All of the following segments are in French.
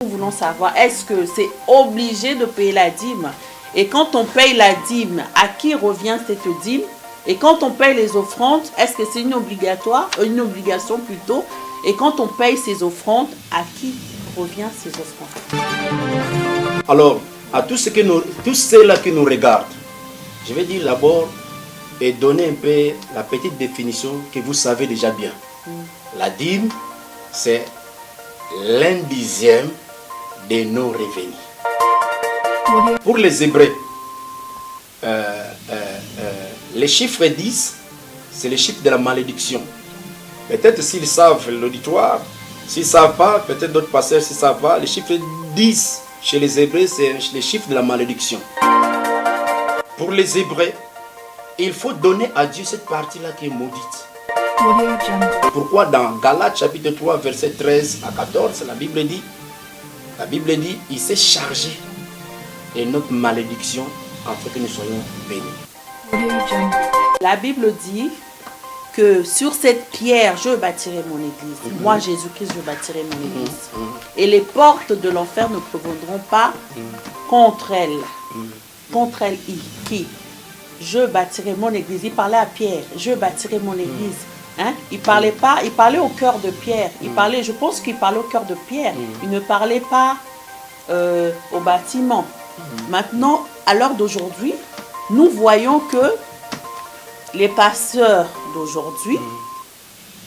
Nous voulons savoir, est-ce que c'est obligé de payer la dîme? Et quand on paye la dîme, à qui revient cette dîme? Et quand on paye les offrandes, est-ce que c'est une obligation plutôt? Et quand on paye ces offrandes, à qui revient ces offrandes? Alors, à tous ceux-là qui nous regardent, je vais dire d'abord et donner un peu la petite définition que vous savez déjà bien. La dîme, c'est l'1/10 de nos revenus. Pour les Hébreux, le chiffre 10, c'est le chiffre de la malédiction. Peut-être s'ils savent l'auditoire, s'ils ne savent pas, peut-être d'autres pasteurs s'ils ne savent pas, le chiffre 10 chez les Hébreux, c'est le chiffre de la malédiction. Pour les Hébreux, il faut donner à Dieu cette partie-là qui est maudite. Pourquoi dans Galates chapitre 3, verset 13 à 14, la Bible dit, il s'est chargé de notre malédiction afin que nous soyons bénis. La Bible dit que sur cette pierre, je bâtirai mon église. Moi, Jésus-Christ, je bâtirai mon église. Et les portes de l'enfer ne prévaudront pas contre elle. Contre elle, qui? Je bâtirai mon église. Il parlait à Pierre. Je bâtirai mon église. Hein? Il parlait pas, il parlait au cœur de Pierre. Je pense qu'il parlait au cœur de Pierre. Il ne parlait pas au bâtiment. Maintenant, à l'heure d'aujourd'hui, nous voyons que les pasteurs d'aujourd'hui,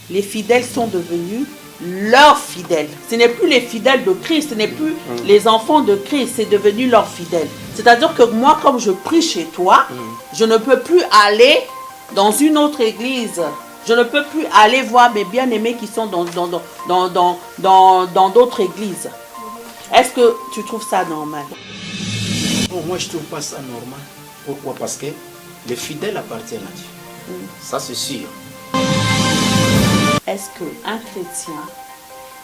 les fidèles sont devenus leurs fidèles. Ce n'est plus les fidèles de Christ, ce n'est plus les enfants de Christ, c'est devenu leurs fidèles. C'est-à-dire que moi, comme je prie chez toi, je ne peux plus aller dans une autre église. Je ne peux plus aller voir mes bien-aimés qui sont dans d'autres églises. Est-ce que tu trouves ça normal? Bon, moi, je ne trouve pas ça normal. Pourquoi? Parce que les fidèles appartiennent à Dieu. Ça, c'est sûr. Est-ce qu'un chrétien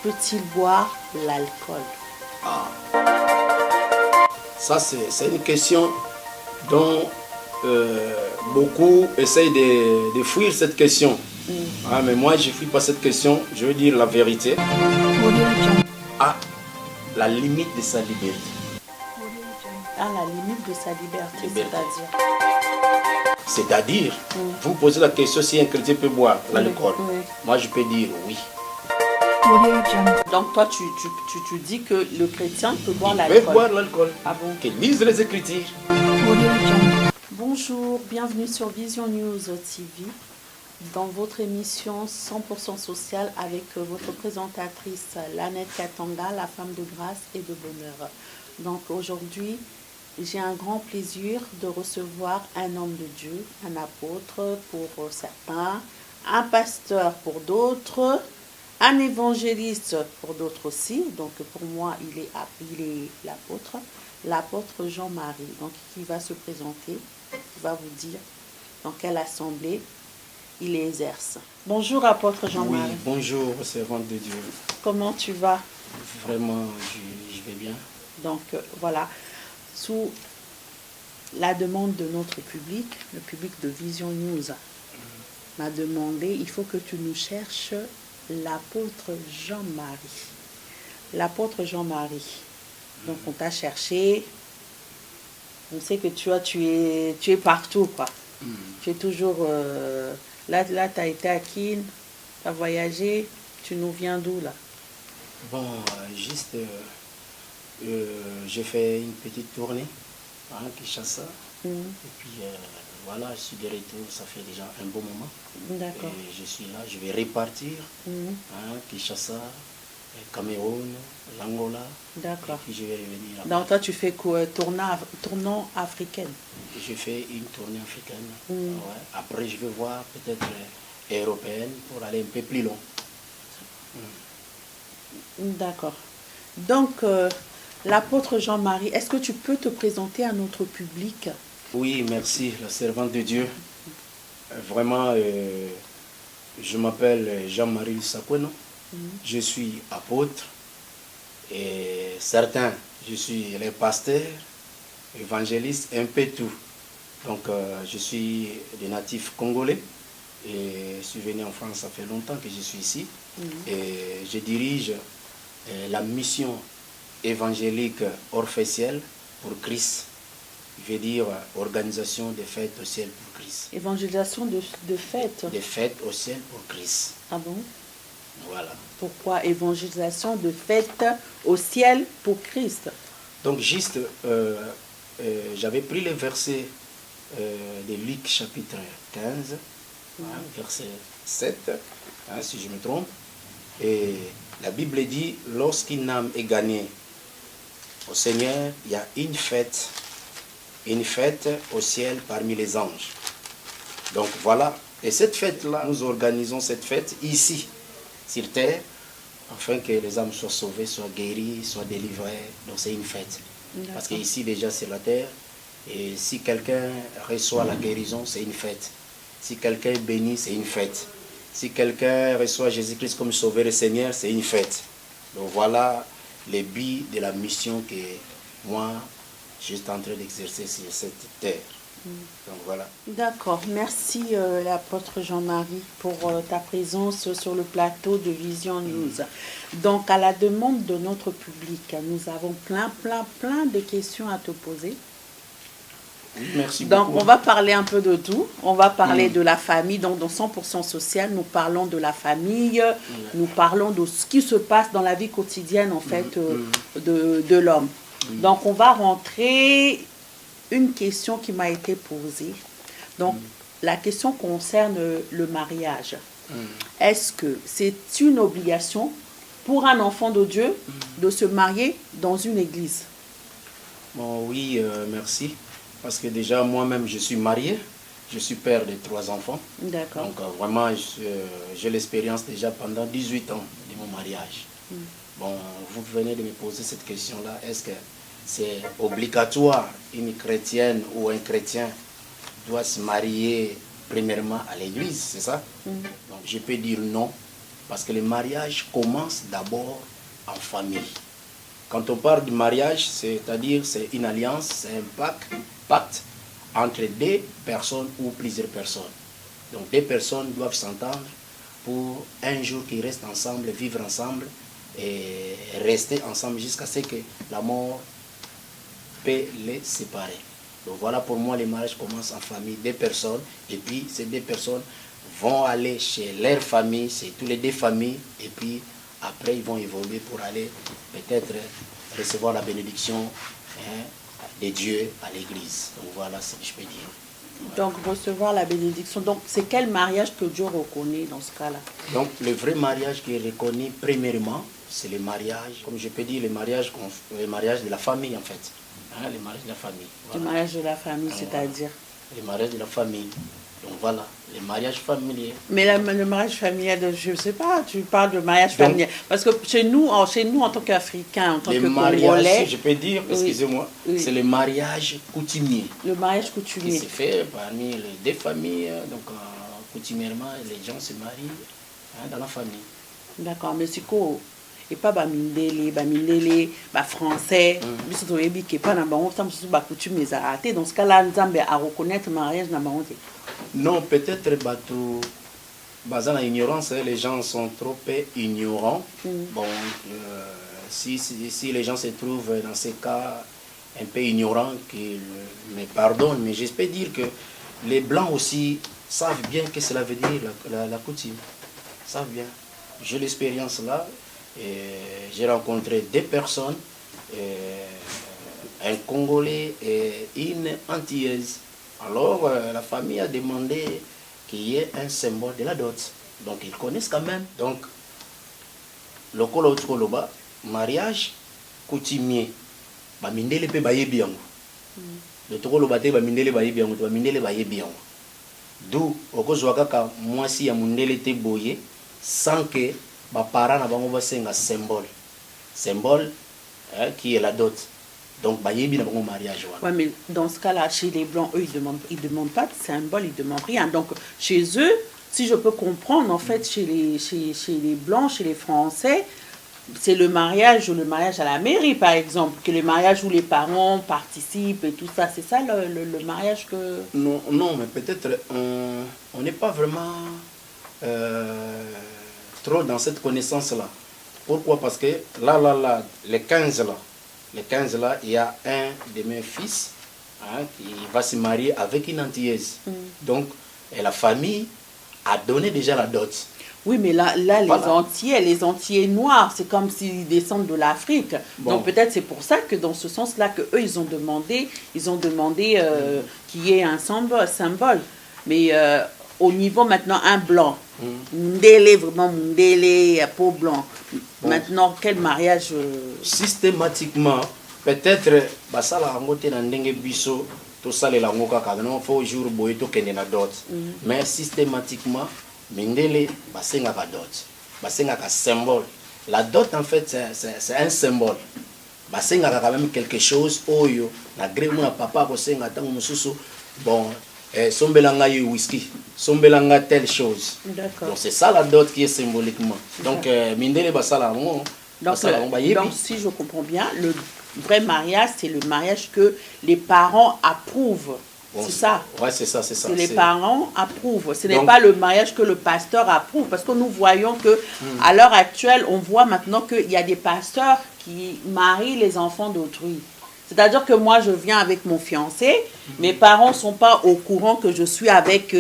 peut-il boire l'alcool? Ça, c'est une question dont beaucoup essayent de fuir cette question. Mais moi, je ne fuis pas cette question. Je veux dire la vérité. À la limite de sa liberté. À la limite de sa liberté. C'est-à-dire, vous posez la question si un chrétien peut boire l'alcool. Moi, je peux dire oui. Donc, toi, tu dis que le chrétien peut boire l'alcool. Il peut boire l'alcool. Ah bon? Qu'il lise les Écritures. Bonjour, bienvenue sur Vision News TV, dans votre émission 100% sociale avec votre présentatrice Lanette Katanga, la femme de grâce et de bonheur. Donc, aujourd'hui, j'ai un grand plaisir de recevoir un homme de Dieu, un apôtre pour certains, un pasteur pour d'autres, un évangéliste pour d'autres aussi. Donc pour moi, il est l'apôtre Jean-Marie, donc qui va se présenter, qui va vous dire dans quelle assemblée il exerce. Bonjour apôtre Jean-Marie. Oui, bonjour servante de Dieu. Comment tu vas? Vraiment, je vais bien. Donc voilà. Sous la demande de notre public, le public de Vision News m'a demandé, il faut que tu nous cherches l'apôtre Jean-Marie. L'apôtre Jean-Marie. Donc on t'a cherché, on sait que tu es partout, quoi. Tu es toujours... là tu as été à Kin, tu as voyagé, tu nous viens d'où là? Bon, juste... j'ai fait une petite tournée à Kinshasa. Et puis voilà, je suis de retour, ça fait déjà un bon moment. D'accord. Et je suis là, je vais repartir. Kinshasa, Cameroun, l'Angola. D'accord. Et puis je vais revenir là. Donc toi tu fais quoi? Tournant africaine? Je fais une tournée africaine. Ouais. Après je vais voir peut-être européenne pour aller un peu plus loin. D'accord. Donc, l'apôtre Jean-Marie, est-ce que tu peux te présenter à notre public? Oui, merci, la servante de Dieu. Vraiment, je m'appelle Jean-Marie Sakweno. Je suis apôtre. Et certains, je suis les pasteurs, évangélistes, un peu tout. Donc, je suis des natifs congolais. Et je suis venu en France, ça fait longtemps que je suis ici. Et je dirige la mission évangélique Orphée-Ciel pour Christ. Il veut dire organisation des fêtes au ciel pour Christ. Évangélisation de fêtes. Des fêtes au ciel pour Christ. Ah bon? Voilà. Pourquoi évangélisation de fêtes au ciel pour Christ? Donc juste, j'avais pris le verset de Luc chapitre 15, verset 7, si je me trompe. Et la Bible dit, lorsqu'une âme est gagnée au Seigneur, il y a une fête au ciel parmi les anges. Donc voilà, et cette fête-là, nous organisons cette fête ici, sur terre, afin que les âmes soient sauvées, soient guéries, soient délivrées. Donc c'est une fête. Parce qu'ici déjà c'est la terre, et si quelqu'un reçoit la guérison, c'est une fête. Si quelqu'un est béni, c'est une fête. Si quelqu'un reçoit Jésus-Christ comme Sauveur et Seigneur, c'est une fête. Donc voilà les buts de la mission que moi, je suis en train d'exercer sur cette terre. Donc voilà. D'accord, merci l'apôtre Jean-Marie pour ta présence sur le plateau de Vision News. Donc à la demande de notre public, nous avons plein de questions à te poser. Merci donc beaucoup. On va parler un peu de tout. On va parler de la famille. Donc dans 100% social, nous parlons de la famille, nous parlons de ce qui se passe dans la vie quotidienne en fait de l'homme. Donc on va rentrer une question qui m'a été posée. Donc la question concerne le mariage. Est-ce que c'est une obligation pour un enfant de Dieu de se marier dans une église? Bon, oui, merci. Parce que déjà, moi-même, je suis marié. Je suis père de 3 enfants. D'accord. Donc, vraiment, j'ai l'expérience déjà pendant 18 ans de mon mariage. Bon, vous venez de me poser cette question-là. Est-ce que c'est obligatoire, une chrétienne ou un chrétien doit se marier premièrement à l'église, c'est ça? Donc, je peux dire non. Parce que le mariage commence d'abord en famille. Quand on parle du mariage, c'est-à-dire c'est une alliance, c'est un pacte entre 2 personnes ou plusieurs personnes. Donc 2 personnes doivent s'entendre pour un jour qu'ils restent ensemble, vivre ensemble et rester ensemble jusqu'à ce que la mort peut les séparer. Donc voilà, pour moi, le mariage commence en famille, 2 personnes, et puis ces 2 personnes vont aller chez leur famille, c'est tous les 2 familles, et puis après ils vont évoluer pour aller peut-être recevoir la bénédiction de Dieu à l'église. Donc voilà ce que je peux dire. Donc recevoir la bénédiction. Donc c'est quel mariage que Dieu reconnaît dans ce cas-là? Donc le vrai mariage qui est reconnu premièrement, c'est le mariage, comme je peux dire, le mariage de la famille en fait. Le mariage de la famille. Voilà. Le mariage de la famille, c'est-à-dire? Le mariage de la famille. Donc voilà, le mariage familier. Mais le mariage familial, je ne sais pas, tu parles de mariage familial. Parce que chez nous en tant qu'Africains, en tant que Congolais... Si je peux dire, excusez-moi, c'est le mariage coutumier. Le mariage coutumier. Qui se fait parmi les 2 familles. Donc coutumièrement, les gens se marient dans la famille. D'accord, mais c'est quoi? Et pas bamindele, français, biso toyebi ke pas na bango ça mususu ba coutume les arrêter. Dans ce cas-là, Nzambe a reconnaître mariage na bango te. Non, peut-être bateau basant la ignorance, les gens sont trop ignorants. Bon, si les gens se trouvent dans ces cas un peu ignorants, qu'ils me pardonnent, mais j'espère dire que les blancs aussi savent bien que cela veut dire la coutume. Savent bien. J'ai l'expérience là. J'ai rencontré 2 personnes, un Congolais et une Antillaise. Alors la famille a demandé qu'il y ait un symbole de la dot. Donc ils connaissent quand même. Donc le Koloba, mariage coutumier, bamindele pe bayebi yango. Le Koloba te bamindele bayebi yango, bamindele bayebi yango. D'où okozwa kaka mwasi ya mundele te boye sans que mes parents n'ont pas un symbole qui est la dot. Donc, il y a un mariage. Oui, mais dans ce cas-là, chez les Blancs, eux, ils ne demandent pas de symbole, ils ne demandent rien. Donc, chez eux, si je peux comprendre, en fait, chez les Blancs, chez les Français, c'est le mariage à la mairie, par exemple, que le mariage où les parents participent et tout ça. C'est ça le mariage que... Non, mais peut-être on n'est pas vraiment... trop dans cette connaissance-là. Pourquoi? Parce que là, les 15 là, le 15 là, il y a un de mes fils qui va se marier avec une Antillaise. Donc, et la famille a donné déjà la dot. Oui, mais là Voilà. les Antillais noirs, c'est comme s'ils descendent de l'Afrique. Bon. Donc peut-être c'est pour ça que dans ce sens-là, que eux ils ont demandé qu'il y ait un symbole. Mais au niveau maintenant, un blanc, Mundele, vraiment Mundele, peau blanc. Bon. Maintenant, quel mariage Systématiquement, peut-être, ça la ngote na ndenge biso, tout ça les lango kaka, non, faut jour boye to kende na dot. Mais systématiquement, Mindele, basenga ka dot. Basenga ka symbole. La dot, en fait, c'est un symbole. Basenga ka quand même quelque chose, oyo, na gré mon papa, ko senga tango mususu, bon, sombelanga yu whisky, sombelanga telle chose. D'accord. Donc c'est ça la dot qui est symboliquement. Donc, Mindele, basala ngo. Donc si je comprends bien, le vrai mariage, c'est le mariage que les parents approuvent. Bon, c'est ça. Ouais, c'est ça. Que les parents approuvent. Ce n'est pas le mariage que le pasteur approuve. Parce que nous voyons que, à l'heure actuelle, on voit maintenant qu'il y a des pasteurs qui marient les enfants d'autrui. C'est-à-dire que moi, je viens avec mon fiancé. Mes parents ne sont pas au courant que je suis avec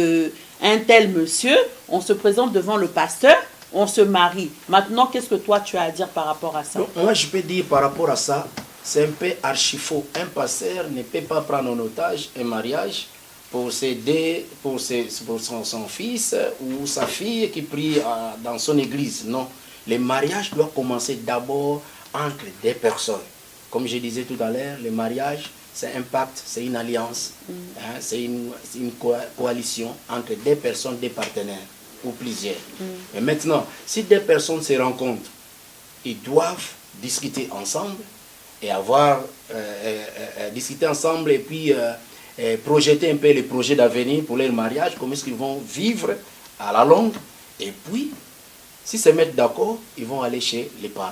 un tel monsieur. On se présente devant le pasteur. On se marie. Maintenant, qu'est-ce que toi, tu as à dire par rapport à ça? Donc, moi, je peux dire par rapport à ça, c'est un peu archi faux. Un pasteur ne peut pas prendre en otage un mariage pour s'aider pour son fils ou sa fille qui prie dans son église. Non. Le mariage doit commencer d'abord entre des personnes. Comme je disais tout à l'heure, le mariage, c'est un pacte, c'est une alliance, c'est une coalition entre des personnes, des partenaires ou plusieurs. Mais maintenant, si des personnes se rencontrent, ils doivent discuter ensemble et discuter ensemble et puis projeter un peu les projets d'avenir pour leur mariage, comment est-ce qu'ils vont vivre à la longue. Et puis, s'ils se mettent d'accord, ils vont aller chez les parents.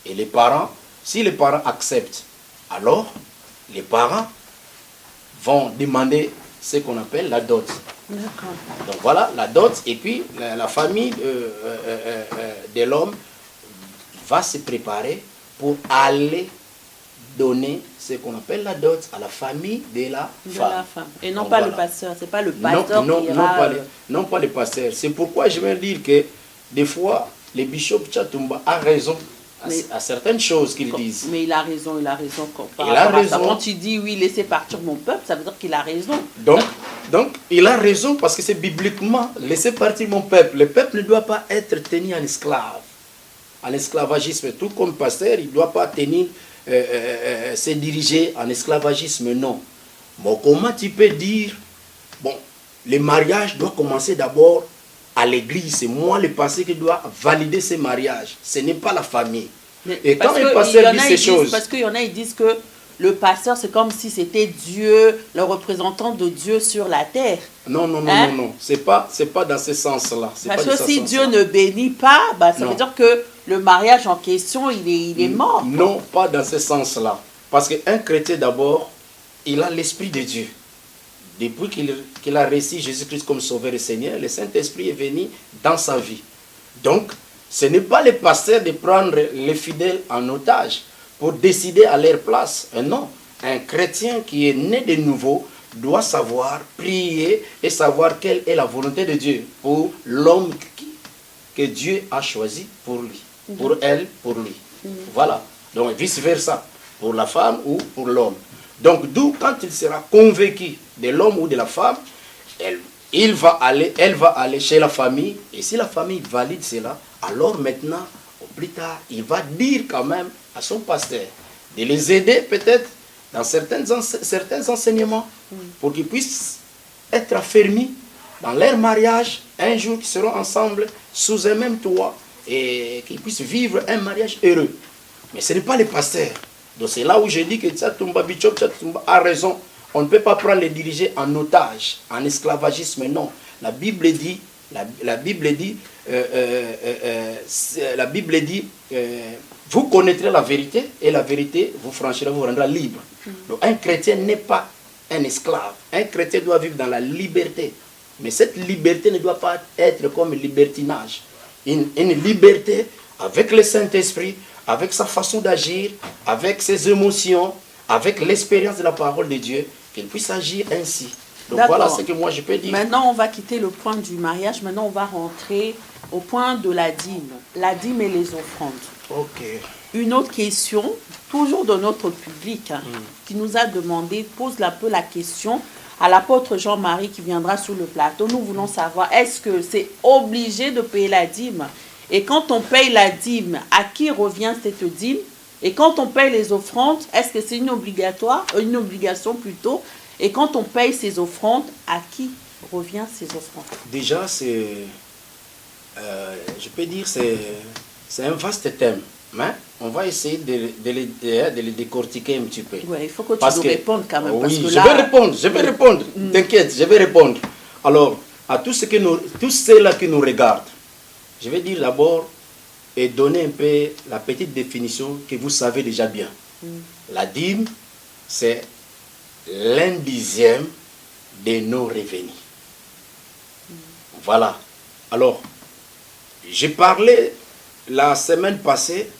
Et les parents, si les parents acceptent, alors les parents vont demander ce qu'on appelle la dot. D'accord. Donc voilà, la dot, et puis la famille de l'homme va se préparer pour aller donner ce qu'on appelle la dot à la famille de la femme. Et non donc, pas voilà. le pasteur, c'est pas le pasteur qui ira... Non, pas le pasteur. C'est pourquoi je vais dire que des fois, le bishop Tchatumba a raison à certaines choses qu'il disent. Mais il a raison. Il a raison. Quand il dit oui, laissez partir mon peuple, ça veut dire qu'il a raison. Donc, il a raison parce que c'est bibliquement, laissez partir mon peuple. Le peuple ne doit pas être tenu en esclave. En esclavagisme, tout comme pasteur, il ne doit pas tenir, se diriger en esclavagisme, non. Bon, comment tu peux dire, bon, le mariage doit commencer d'abord à l'église, c'est moi le pasteur qui doit valider ces mariages, ce n'est pas la famille. Et quand le pasteur dit ces choses... Parce qu'il y en a, ils disent que le pasteur, c'est comme si c'était Dieu, le représentant de Dieu sur la terre. Non, c'est pas dans ce sens-là. Parce que si Dieu ne bénit pas, ça veut dire que le mariage en question, il est mort. Non, pas dans ce sens-là. Parce qu'un chrétien, d'abord, il a l'Esprit de Dieu. Depuis qu'il a reçu Jésus-Christ comme Sauveur et Seigneur, le Saint-Esprit est venu dans sa vie. Donc, ce n'est pas le pasteur de prendre les fidèles en otage pour décider à leur place. Non, un chrétien qui est né de nouveau doit savoir prier et savoir quelle est la volonté de Dieu pour l'homme que Dieu a choisi pour lui, pour elle, pour lui. Voilà. Donc, vice-versa, pour la femme ou pour l'homme. Donc, d'où, quand il sera convaincu de l'homme ou de la femme, elle va aller chez la famille. Et si la famille valide cela, alors maintenant, au plus tard, il va dire quand même à son pasteur de les aider peut-être dans certains enseignements pour qu'ils puissent être affermis dans leur mariage, un jour qu'ils seront ensemble sous un même toit et qu'ils puissent vivre un mariage heureux. Mais ce n'est pas le pasteur. Donc c'est là où je dis que Tchatumba, Bishop Tchatumba a raison. On ne peut pas prendre les dirigeants en otage, en esclavagisme, non. La Bible dit, vous connaîtrez la vérité et la vérité vous franchira, vous rendra libre. Donc un chrétien n'est pas un esclave. Un chrétien doit vivre dans la liberté. Mais cette liberté ne doit pas être comme libertinage. Une liberté avec le Saint-Esprit, avec sa façon d'agir, avec ses émotions, avec l'expérience de la parole de Dieu, qu'il puisse agir ainsi. Donc voilà ce que moi je peux dire. Maintenant, on va quitter le point du mariage. Maintenant, on va rentrer au point de la dîme. La dîme et les offrandes. Ok. Une autre question, toujours de notre public, qui nous a demandé, pose un peu la question à l'apôtre Jean-Marie qui viendra sur le plateau. Nous voulons savoir, est-ce que c'est obligé de payer la dîme? Et quand on paye la dîme, à qui revient cette dîme? Et quand on paye les offrandes, est-ce que c'est une obligation plutôt? Et quand on paye ces offrandes, à qui revient ces offrandes? Déjà, je peux dire, c'est un vaste thème. Mais on va essayer de les décortiquer un petit peu. Ouais, il faut que tu nous répondes quand même. Oui, parce que je vais répondre. T'inquiète, je vais répondre. Alors, à tous ceux-là qui nous regardent, je vais dire d'abord et donner un peu la petite définition que vous savez déjà bien. La dîme, c'est l'1/10 de nos revenus. Voilà. Alors, j'ai parlé la semaine passée,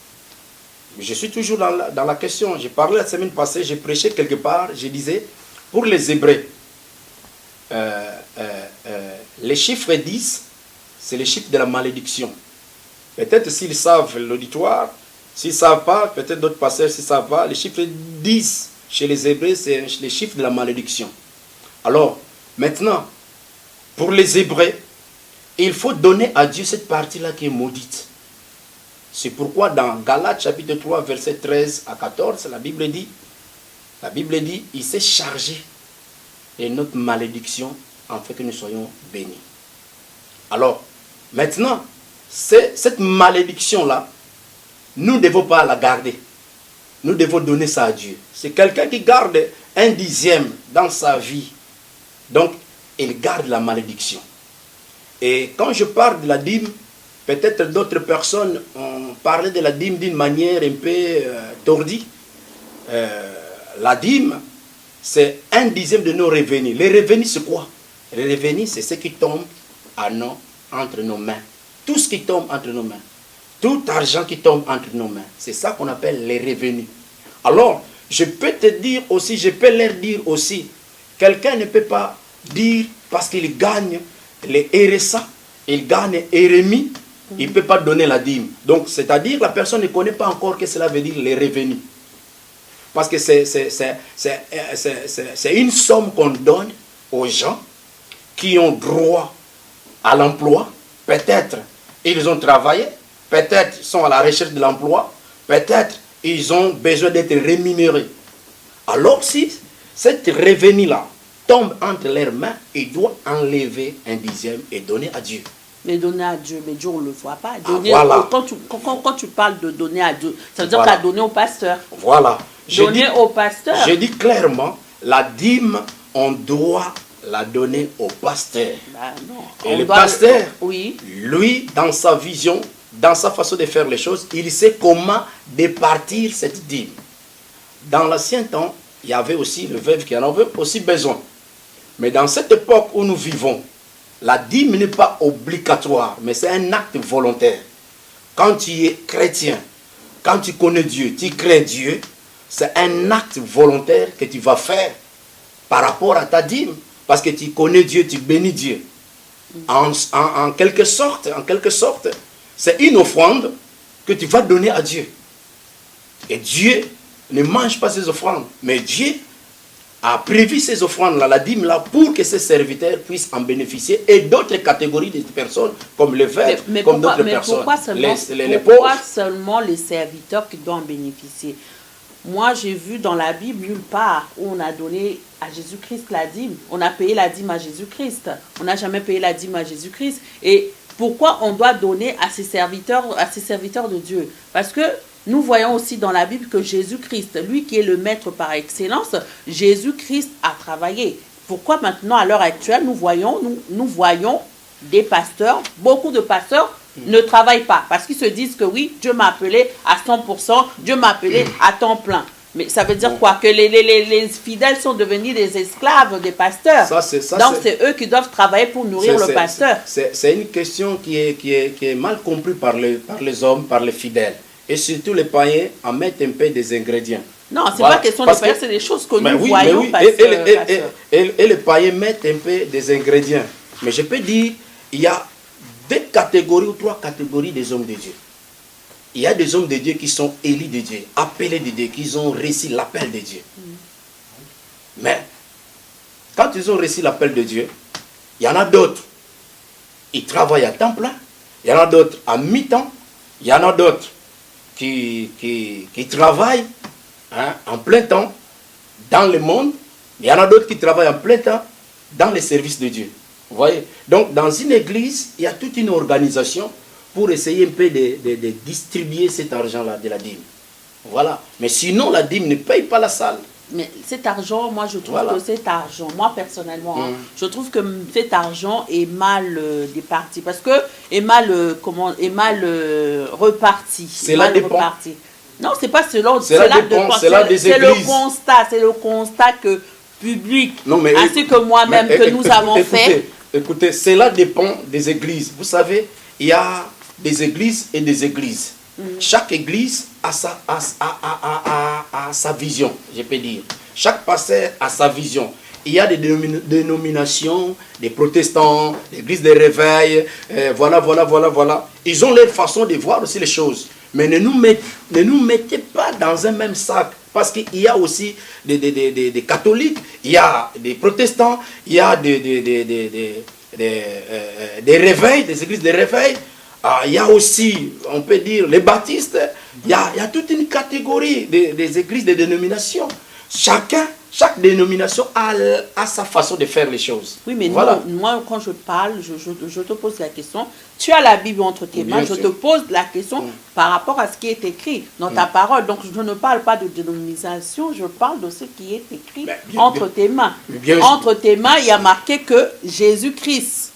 je suis toujours dans la question, j'ai parlé la semaine passée, j'ai prêché quelque part, je disais, pour les Hébreux, les chiffres 10, c'est les chiffres de la malédiction. Peut-être s'ils savent l'auditoire, s'ils ne savent pas, peut-être d'autres pasteurs s'ils ne savent pas, les chiffres 10 chez les Hébreux, c'est les chiffres de la malédiction. Alors, maintenant, pour les Hébreux, il faut donner à Dieu cette partie-là qui est maudite. C'est pourquoi dans Galates chapitre 3, verset 13 à 14, la Bible dit, il s'est chargé de notre malédiction afin que nous soyons bénis. Alors, maintenant, cette malédiction-là, nous ne devons pas la garder. Nous devons donner ça à Dieu. C'est quelqu'un qui garde 1/10 dans sa vie. Donc, il garde la malédiction. Et quand je parle de la dîme, peut-être d'autres personnes ont parlé de la dîme d'une manière un peu tordue. La dîme, c'est 1/10 de nos revenus. Les revenus, c'est quoi? Les revenus, c'est ce qui tombe entre nos mains. Tout ce qui tombe entre nos mains. Tout argent qui tombe entre nos mains. C'est ça qu'on appelle les revenus. Alors, je peux te dire aussi, je peux leur dire aussi, quelqu'un ne peut pas dire parce qu'il gagne les RSA, il gagne RMI, il ne peut pas donner la dîme. Donc, c'est-à-dire la personne ne connaît pas encore ce que cela veut dire les revenus. Parce que c'est une somme qu'on donne aux gens qui ont droit à l'emploi. Peut-être ils ont travaillé, peut-être ils sont à la recherche de l'emploi, peut-être ils ont besoin d'être rémunérés. Alors si cette revenu-là tombe entre leurs mains, ils doivent enlever 1/10 et donner à Dieu. Mais donner à Dieu, mais Dieu on ne le voit pas. Donner, voilà. Quand tu parles de donner à Dieu, ça veut dire qu'à donner au pasteur. Voilà. Donner au pasteur. Je dis clairement, la dîme, on doit la donner au pasteur. Bah non. Et le pasteur, oui. Lui, dans sa vision, dans sa façon de faire les choses, il sait comment départir cette dîme. Dans l'ancien temps, il y avait aussi le veuve qui en avait aussi besoin. Mais dans cette époque où nous vivons, la dîme n'est pas obligatoire, mais c'est un acte volontaire. Quand tu es chrétien, quand tu connais Dieu, tu crains Dieu, c'est un acte volontaire que tu vas faire par rapport à ta dîme. Parce que tu connais Dieu, tu bénis Dieu. En quelque sorte, c'est une offrande que tu vas donner à Dieu. Et Dieu ne mange pas ces offrandes, mais Dieu a prévu ces offrandes-là, la dîme-là, pour que ses serviteurs puissent en bénéficier et d'autres catégories de personnes, comme les veuves, comme d'autres personnes. Pourquoi seulement les serviteurs qui doivent en bénéficier? Moi, j'ai vu dans la Bible nulle part où on a donné à Jésus-Christ la dîme. On a payé la dîme à Jésus-Christ. On n'a jamais payé la dîme à Jésus-Christ. Et pourquoi on doit donner à ces serviteurs de Dieu? Parce que nous voyons aussi dans la Bible que Jésus-Christ, lui qui est le maître par excellence, Jésus-Christ a travaillé. Pourquoi maintenant, à l'heure actuelle, nous voyons des pasteurs, beaucoup de pasteurs, ne travaillent pas parce qu'ils se disent que oui, Dieu m'a appelé à 100%, Dieu m'a appelé à temps plein. Mais ça veut dire quoi? Que les fidèles sont devenus des esclaves des pasteurs. Donc c'est eux qui doivent travailler pour nourrir le pasteur. C'est une question qui est mal comprise par les hommes, par les fidèles. Et surtout les païens en mettent un peu des ingrédients. Non, c'est Voilà. pas question de Parce faire, que- c'est des choses que Mais nous oui, voyons. mais oui. Pasteur. Et les païens mettent un peu des ingrédients. Mais je peux dire, il y a 2 catégories ou 3 catégories des hommes de Dieu. Il y a des hommes de Dieu qui sont élus de Dieu, appelés de Dieu, qui ont reçu l'appel de Dieu. Mais quand ils ont reçu l'appel de Dieu, il y en a d'autres. Ils travaillent à temps plein. Il y en a d'autres à mi-temps. Il y en a d'autres qui travaillent en plein temps dans le monde. Il y en a d'autres qui travaillent en plein temps dans les services de Dieu. Vous voyez? Donc, dans une église, il y a toute une organisation pour essayer un peu de distribuer cet argent-là de la dîme. Voilà. Mais sinon, la dîme ne paye pas la salle. Mais cet argent, moi je trouve Voilà. que cet argent, moi personnellement, je trouve que cet argent est mal départi. Parce que est mal reparti. Cela mal dépend. reparti. Non, c'est pas selon. Cela dépend, cela des c'est le églises. c'est le constat que public, Non, mais ainsi que moi-même, mais que nous avons fait. Écoutez, cela dépend des églises. Vous savez, il y a des églises et des églises. Chaque église a sa vision, je peux dire. Chaque pasteur a sa vision. Il y a des dénominations, des protestants, l'église des réveils, voilà. Ils ont leur façon de voir aussi les choses. Mais ne nous mettez pas dans un même sac. Parce qu'il y a aussi des catholiques, il y a des protestants, il y a des réveils, des églises de réveil. Il y a aussi, on peut dire, les baptistes. Il y a toute une catégorie des églises, des dénominations. Chaque dénomination a sa façon de faire les choses. Oui, mais voilà. non, moi, quand je parle, je te pose la question. Tu as la Bible entre tes mains, Bien je sûr. te pose la question par rapport à ce qui est écrit dans ta parole. Donc, je ne parle pas de dénomination, je parle de ce qui est écrit entre tes mains. Entre tes mains, il y a marqué que Jésus-Christ,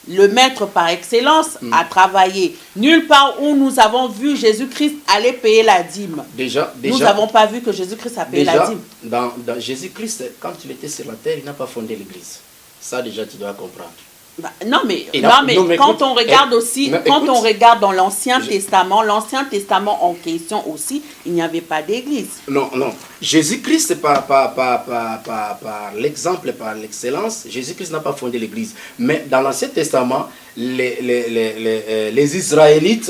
le maître par excellence, a travaillé. Nulle part où nous avons vu Jésus-Christ aller payer la dîme. Déjà, Nous n'avons pas vu que Jésus-Christ a payé la dîme. dans Jésus-Christ, quand il était sur la terre, il n'a pas fondé l'église. Ça, déjà, tu dois comprendre. Bah, non mais non, mais quand écoute, on regarde aussi, quand écoute, on regarde dans l'Ancien Testament en question aussi, il n'y avait pas d'église. Non. Jésus-Christ, par l'exemple, par l'excellence, Jésus-Christ n'a pas fondé l'église. Mais dans l'Ancien Testament, les Israélites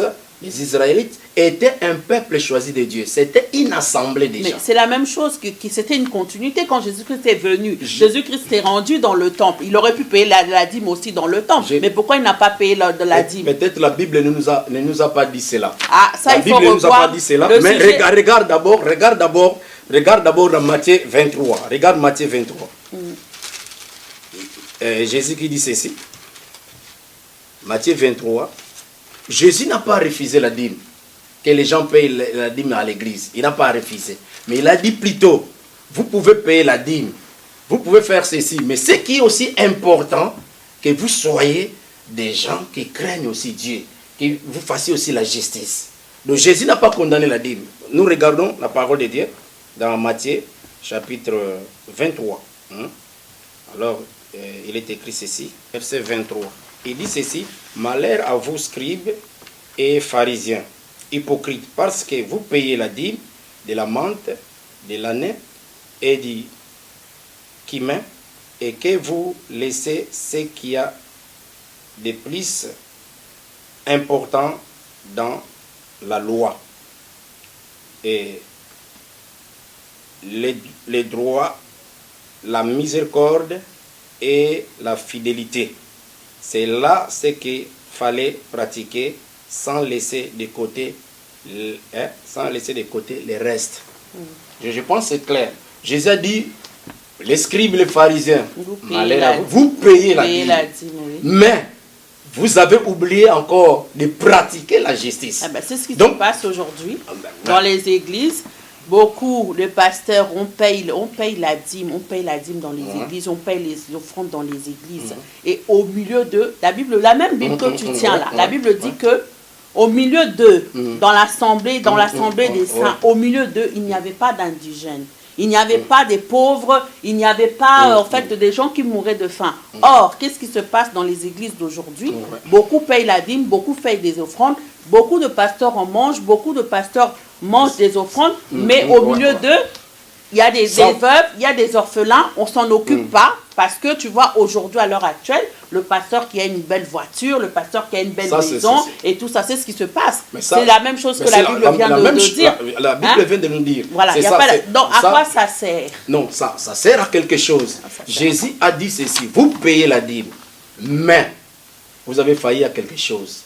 étaient un peuple choisi de Dieu. C'était une assemblée des Mais gens. c'est la même chose c'était une continuité quand Jésus-Christ est venu. Jésus-Christ s'est rendu dans le temple. Il aurait pu payer la dîme aussi dans le temple. Mais pourquoi il n'a pas payé la dîme? Peut-être la Bible ne nous a pas dit cela. Ah, ça, la il faut Bible ne nous a revoir pas dit cela. le Mais sujet. regarde d'abord dans Matthieu 23. Regarde Matthieu 23. Jésus qui dit ceci. Matthieu 23. Jésus n'a pas refusé la dîme. Que les gens payent la dîme à l'église. Il n'a pas refusé. Mais il a dit plutôt, vous pouvez payer la dîme. Vous pouvez faire ceci. Mais ce qui est aussi important, que vous soyez des gens qui craignent aussi Dieu. Que vous fassiez aussi la justice. Donc Jésus n'a pas condamné la dîme. Nous regardons la parole de Dieu dans Matthieu chapitre 23. Alors, il est écrit ceci, verset 23. Il dit ceci, malheur à vous scribes et pharisiens, hypocrites, parce que vous payez la dîme de la menthe, de l'année et du cumin, et que vous laissez ce qu'il y a de plus important dans la loi. Et les droits, la miséricorde et la fidélité. C'est là ce qu'il fallait pratiquer sans laisser de côté, le reste. Je pense que c'est clair. Jésus a dit, les scribes, les pharisiens, vous payez la dîme. Oui. Mais vous avez oublié encore de pratiquer la justice. Ah ben, c'est ce qui se passe aujourd'hui dans les églises. Beaucoup de pasteurs, on paye la dîme dans les églises, on paye les offrandes dans les églises. Et au milieu de la même Bible que tu tiens là, la Bible dit que au milieu d'eux, dans l'assemblée des saints, au milieu d'eux, il n'y avait pas d'indigènes. Il n'y avait pas des pauvres, il n'y avait pas en fait des gens qui mouraient de faim. Or, qu'est-ce qui se passe dans les églises d'aujourd'hui? Beaucoup payent la dîme, beaucoup payent des offrandes, beaucoup de pasteurs en mangent, beaucoup de pasteurs mangent des offrandes, mais au milieu d'eux, il y a des veuves, il y a des orphelins, on s'en occupe pas, parce que tu vois, aujourd'hui, à l'heure actuelle, le pasteur qui a une belle voiture, le pasteur qui a une belle maison, et tout ça, c'est ce qui se passe. C'est la même chose que la Bible vient de dire. La Bible vient de nous dire. Voilà, donc à quoi ça sert? Non, ça sert à quelque chose. Jésus a dit ceci, vous payez la dîme, mais vous avez failli à quelque chose.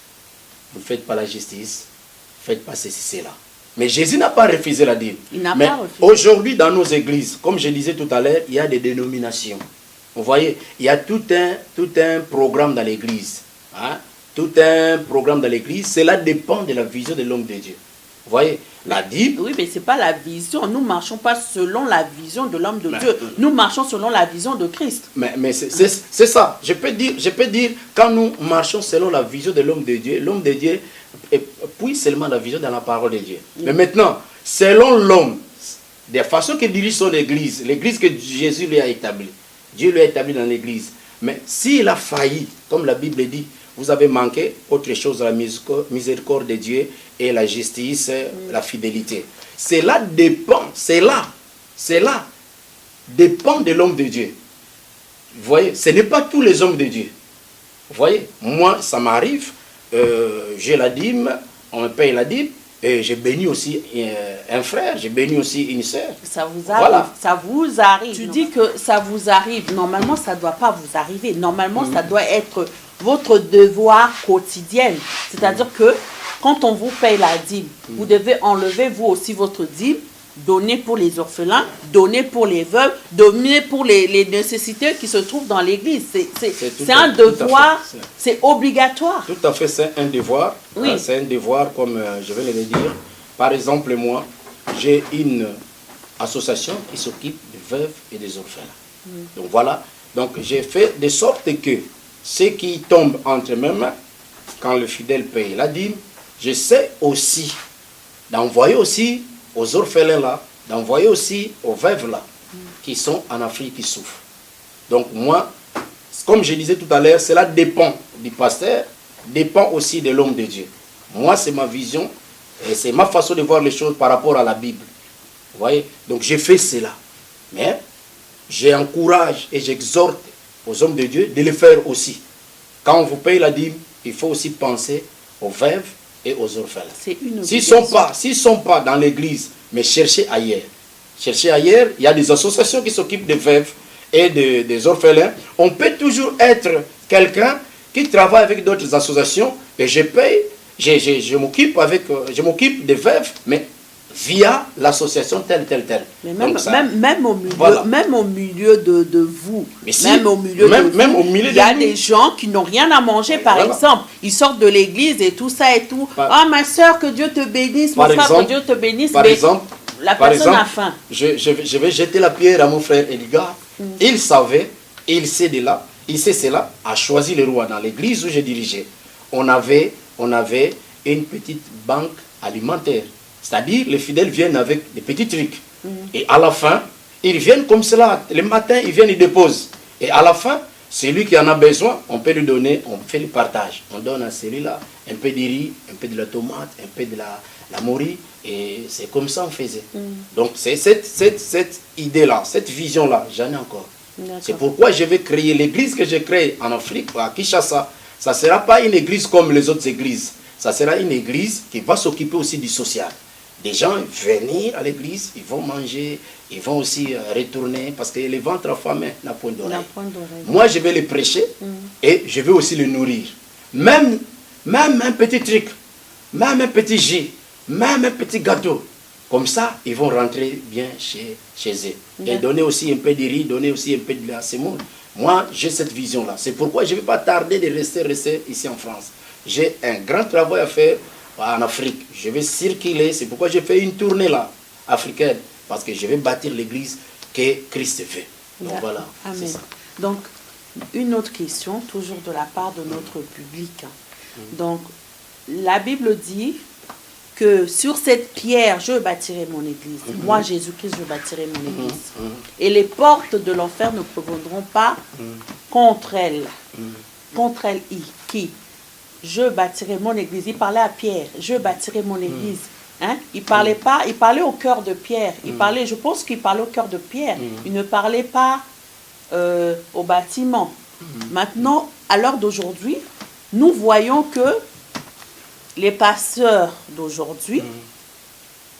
Vous ne faites pas la justice, vous ne faites pas ceci, cela. Mais Jésus n'a pas refusé la dîme. Mais aujourd'hui, dans nos églises, comme je disais tout à l'heure, il y a des dénominations. Vous voyez, il y a tout un programme dans l'église. Hein? Tout un programme dans l'église. Cela dépend de la vision de l'homme de Dieu. Vous voyez, la dîme... Oui, mais ce n'est pas la vision. Nous ne marchons pas selon la vision de l'homme de Dieu. Nous marchons selon la vision de Christ. Mais c'est ça. Je peux dire, quand nous marchons selon la vision de l'homme de Dieu puis seulement la vision dans la parole de Dieu. Mais maintenant, selon l'homme, des façons qu'il dirige son église, l'église que Jésus lui a établie, Dieu lui a établi dans l'église. Mais s'il a failli, comme la Bible dit, vous avez manqué autre chose, la miséricorde de Dieu et la justice, la fidélité. Cela dépend, cela dépend de l'homme de Dieu. Vous voyez, ce n'est pas tous les hommes de Dieu. Vous voyez, moi, ça m'arrive, j'ai la dîme, on me paye la dîme, et j'ai béni aussi un frère, j'ai béni aussi une sœur. Ça vous arrive, voilà. Ça vous arrive. Tu dis que ça vous arrive. Normalement, ça ne doit pas vous arriver. Normalement, ça doit être votre devoir quotidien. C'est-à-dire que quand on vous paye la dîme, vous devez enlever vous aussi votre dîme, donner pour les orphelins, donner pour les veuves, donner pour les nécessités qui se trouvent dans l'église. C'est un devoir, c'est obligatoire. Tout à fait, c'est un devoir. Oui. C'est un devoir, comme je vais le dire. Par exemple, moi, j'ai une association qui s'occupe des veuves et des orphelins. Donc voilà, donc j'ai fait de sorte que ce qui tombe entre mes mains, quand le fidèle paye la dîme, je sais aussi d'envoyer aussi aux orphelins là, d'envoyer aussi aux veuves là, qui sont en Afrique, qui souffrent. Donc moi, comme je disais tout à l'heure, cela dépend du pasteur, dépend aussi de l'homme de Dieu. Moi, c'est ma vision, et c'est ma façon de voir les choses par rapport à la Bible. Vous voyez? Donc j'ai fait cela. Mais j'encourage et j'exhorte aux hommes de Dieu de le faire aussi. Quand on vous paye la dîme, il faut aussi penser aux veuves et aux orphelins. S'ils ne sont pas dans l'église, mais cherchez ailleurs. Cherchez ailleurs, il y a des associations qui s'occupent des veuves et des orphelins. On peut toujours être quelqu'un qui travaille avec d'autres associations et je paye, je m'occupe des veuves, mais via l'association telle. Mais même au milieu de vous, même au milieu il y a des gens qui n'ont rien à manger, par exemple. Ils sortent de l'église et tout ça et tout. Ah, ma soeur, que Dieu te bénisse, mon frère, que Dieu te bénisse. Mais la personne a faim. Je vais jeter la pierre à mon frère Edgar. Il savait, il sait cela, a choisi le roi dans l'église où je dirigeais. On avait une petite banque alimentaire. C'est-à-dire, les fidèles viennent avec des petits trucs. Et à la fin, ils viennent comme cela. Le matin, ils viennent, ils déposent. Et à la fin, celui qui en a besoin, on peut lui donner, on fait le partage. On donne à celui-là un peu de riz, un peu de la tomate, un peu de la morue. Et c'est comme ça qu'on faisait. Donc, c'est cette idée-là, cette vision-là, j'en ai encore. C'est pourquoi je vais créer l'église que j'ai créée en Afrique, à Kinshasa. Ça ne sera pas une église comme les autres églises. Ça sera une église qui va s'occuper aussi du social. Des gens venir à l'église, ils vont manger, ils vont aussi retourner, parce que le ventre affamé n'a point d'oreille. Moi, je vais les prêcher et je vais aussi les nourrir. Même un petit truc, même un petit jus, même un petit gâteau. Comme ça, ils vont rentrer bien chez eux. Et donner aussi un peu de riz, donner aussi un peu de la semoule. Moi, j'ai cette vision-là. C'est pourquoi je ne vais pas tarder de rester ici en France. J'ai un grand travail à faire en Afrique. Je vais circuler. C'est pourquoi j'ai fait une tournée là, africaine. Parce que je vais bâtir l'église que Christ veut. Donc voilà. Amen. Ça. Donc, une autre question, toujours de la part de notre public. Donc, la Bible dit que sur cette pierre, je bâtirai mon église. Moi, Jésus-Christ, je bâtirai mon église. Et les portes de l'enfer ne prévaudront pas contre elle. Contre elle, qui? Je bâtirai mon église. Il parlait à Pierre. Je bâtirai mon église. Hein? Il parlait pas, il parlait au cœur de Pierre. Il parlait, je pense qu'il parlait au cœur de Pierre. Il ne parlait pas au bâtiment. Maintenant, à l'heure d'aujourd'hui, nous voyons que les pasteurs d'aujourd'hui,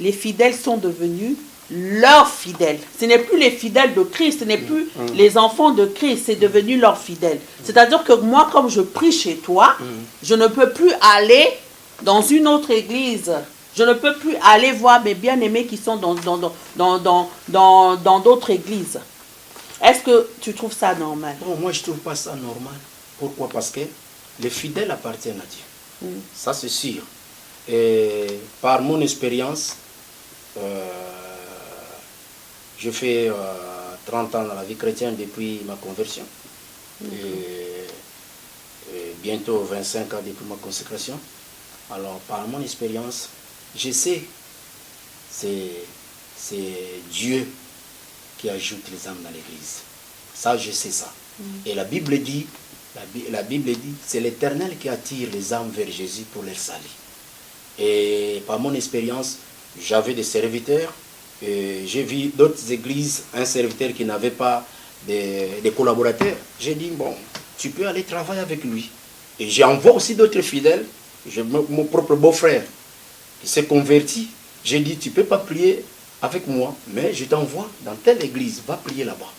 les fidèles sont devenus leurs fidèles. Ce n'est plus les fidèles de Christ, ce n'est plus les enfants de Christ, c'est devenu leurs fidèles. C'est-à-dire que moi, comme je prie chez toi, je ne peux plus aller dans une autre église. Je ne peux plus aller voir mes bien-aimés qui sont dans d'autres églises. Est-ce que tu trouves ça normal? Non, moi je ne trouve pas ça normal. Pourquoi? Parce que les fidèles appartiennent à Dieu. Ça c'est sûr. Et par mon expérience, je fais 30 ans dans la vie chrétienne depuis ma conversion. Et bientôt 25 ans depuis ma consécration. Alors par mon expérience, je sais, c'est Dieu qui ajoute les âmes dans l'église. Ça, je sais ça. Et la Bible dit, c'est l'Éternel qui attire les âmes vers Jésus pour les salir. Et par mon expérience, j'avais des serviteurs, j'ai vu d'autres églises, un serviteur qui n'avait pas des collaborateurs. J'ai dit, bon, tu peux aller travailler avec lui. Et j'envoie aussi d'autres fidèles. J'ai mon propre beau-frère qui s'est converti. J'ai dit, tu ne peux pas prier avec moi, mais je t'envoie dans telle église, va prier là-bas.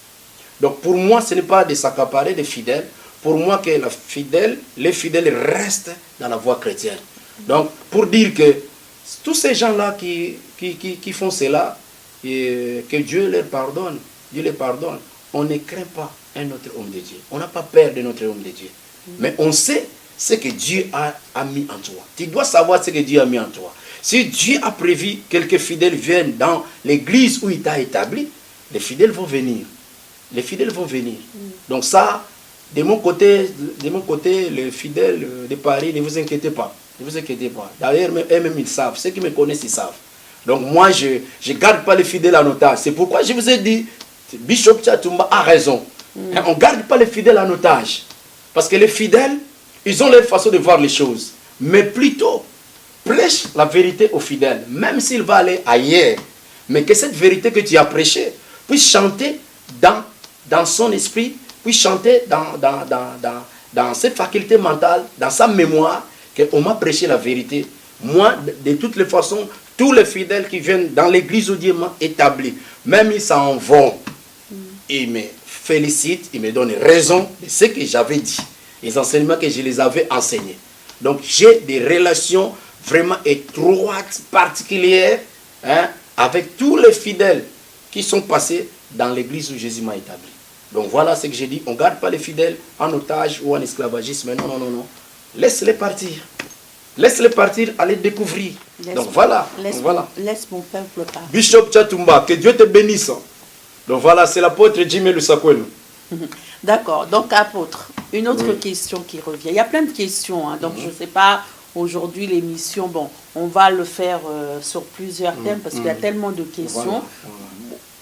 Donc pour moi, ce n'est pas de s'accaparer des fidèles. Pour moi, que les fidèles restent dans la voie chrétienne. Donc pour dire que tous ces gens-là qui font cela, et que Dieu leur pardonne, Dieu les pardonne, on ne craint pas un autre homme de Dieu. On n'a pas peur de notre homme de Dieu. Mais on sait ce que Dieu a mis en toi. Tu dois savoir ce que Dieu a mis en toi. Si Dieu a prévu que quelques fidèles viennent dans l'église où il t'a établi, les fidèles vont venir. Les fidèles vont venir. Donc ça, de mon côté, les fidèles de Paris, ne vous inquiétez pas. Ne vous inquiétez pas. D'ailleurs, eux-mêmes, ils savent. Ceux qui me connaissent, ils savent. Donc moi, je ne garde pas les fidèles en otage. C'est pourquoi je vous ai dit, Bishop Tchatumba a raison. On ne garde pas les fidèles en otage. Parce que les fidèles, ils ont leur façon de voir les choses. Mais plutôt, prêche la vérité aux fidèles, même s'il va aller ailleurs. Mais que cette vérité que tu as prêchée puisse chanter dans son esprit, puisse chanter dans ses facultés mentales, dans sa mémoire, qu'on m'a prêché la vérité. Moi, de toutes les façons, tous les fidèles qui viennent dans l'église où Dieu m'a établi, même ils s'en vont, ils me félicitent, ils me donnent raison de ce que j'avais dit, les enseignements que je les avais enseignés. Donc j'ai des relations vraiment étroites, particulières, avec tous les fidèles qui sont passés dans l'église où Jésus m'a établi. Donc voilà ce que j'ai dit. On ne garde pas les fidèles en otage ou en esclavagisme. Non, non, non, non. Laisse-les partir. Laisse-les partir, aller découvrir. Donc voilà. Laisse mon peuple partir. Bishop Tchatumba, que Dieu te bénisse. Donc voilà, c'est l'apôtre Jimé Lusakwelu. D'accord. Donc apôtre, une autre question qui revient. Il y a plein de questions. Donc je ne sais pas, aujourd'hui l'émission, bon, on va le faire sur plusieurs thèmes parce qu'il y a tellement de questions. Voilà.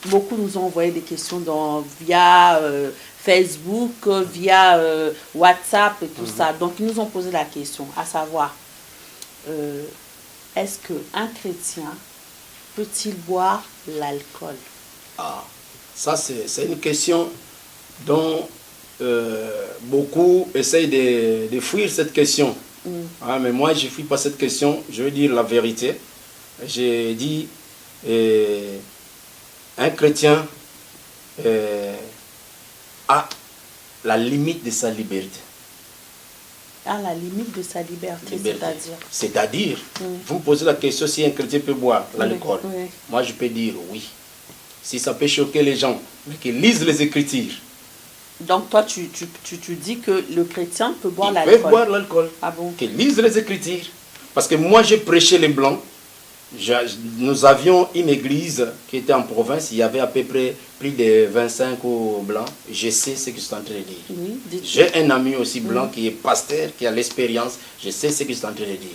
Beaucoup nous ont envoyé des questions via Facebook, via WhatsApp et tout ça. Donc ils nous ont posé la question, à savoir, est-ce qu'un chrétien peut-il boire l'alcool? Ah, ça c'est une question dont beaucoup essayent de fuir cette question. Mais moi je ne fuis pas cette question, je veux dire la vérité. J'ai dit... un chrétien a la limite de sa liberté. À la limite de sa liberté, c'est-à-dire? C'est-à-dire, vous me posez la question si un chrétien peut boire l'alcool. Moi, je peux dire oui. Si ça peut choquer les gens, mais qu'ils lisent les Écritures. Donc toi, tu dis que le chrétien peut boire l'alcool? Il peut boire l'alcool. Ah bon? Qu'ils lisent les Écritures. Parce que moi, j'ai prêché les Blancs. Nous avions une église qui était en province, il y avait à peu près plus de 25 blancs. Je sais ce que je suis en train de dire. Oui, J'ai un ami aussi blanc qui est pasteur, qui a l'expérience. Je sais ce que je suis en train de dire.